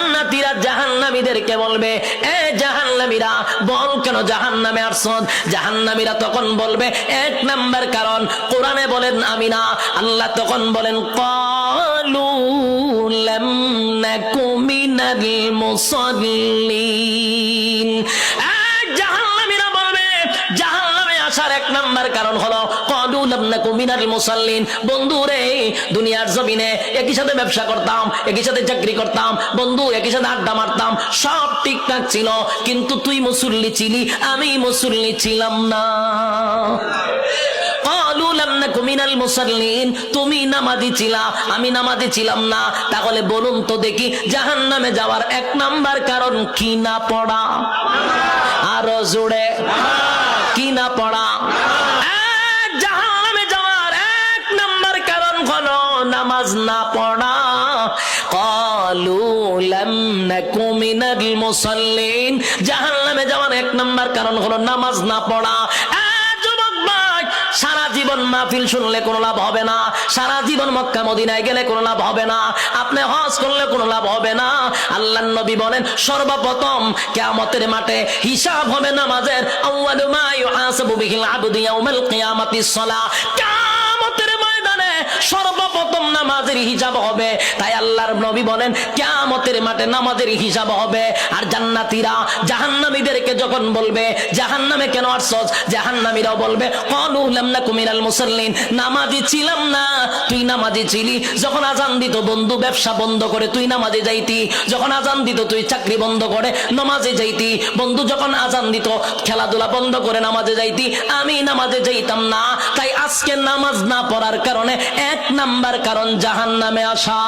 জান্নাতীরা জাহান্নামীদেরকে বলবে, এ জাহান্নামীরা, বল কেন জাহান্নামে আসছ? জাহান্নামীরা তখন বলবে, এক নাম্বার কারণ কোরআনে বলেন আমি না। আল্লাহ তখন বলেন, ক্বালু লাম নাকু মিনাল মুসাল্লিন। জাহান্নামীরা বলবে, জাহান্নামে আসার এক নাম্বার কারণ হলো ক্বালু লাম নাকু মিনাল মুসাল্লিন। বন্ধু রে, দুনিয়ার জমিনে একই সাথে ব্যবসা করতাম, একই সাথে চাকরি করতাম, বন্ধু একই সাথে আড্ডা মারতাম, সব ঠিকঠাক ছিল, কিন্তু তুই মুসল্লি ছিলি, আমি মুসল্লি ছিলাম না। তুমি নামাজি ছিলা, আমি নামাজি ছিলাম না। তাহলে বলুন তো দেখি, জাহান্নামে যাওয়ার এক নাম্বার কারণ কি না পড়া? আরো জোরে, কি না পড়া? জাহান্নামে যাওয়ার এক নাম্বার কারণ হলো নামাজ না পড়া। ক্বালু লাম নাকু মিনাল মুসাল্লিন। জাহান্নামে যাওয়ার এক নাম্বার কারণ হলো নামাজ না পড়া। সারা জীবন মাহফিল শুনলে কোনো লাভ হবে না, সারা জীবন মক্কা মদিনায় গেলে কোনো লাভ হবে না, আপনি হজ করলে কোনো লাভ হবে না। আল্লাহর নবী বলেন, সর্বপ্রথম কিয়ামতের মাঠে হিসাব হবে নামাজের। আউয়ালু মা ইউহাসাবু বিহিল আবদু ইয়াউমাল কিয়ামাতিস সালাহ। কিয়ামতের ময়দানে সর্বপ্রথম নামাজের হিসাব হবে। তাই আল্লাহর নবী বলেন, কিয়ামতের মাঠে নামাজের হিসাব হবে। আর জান্নাতীরা জাহান্নামীদেরকে যখন বলবে, জাহান্নামে কেন আসছস? জাহান্নামীরাও বলবে, ক্বালু লাম নাকু মিনাল মুসাল্লিন। নামাজি ছিলাম না, তুই নামাজি ছিলি। যখন আযান দিত বন্ধু ব্যবসা বন্ধ করে তুই নামাজে যাইতি, যখন আযান দিত তুই চাকরি বন্ধ করে নামাজে যাইতি, বন্ধু যখন আযান দিত খেলাধুলা বন্ধ করে নামাজে যাইতি, আমি নামাজে যাইতাম না। তাই আজকে নামাজ না পড়ার কারণে এক নাম্বার কারণ জাহান্নামে আসা।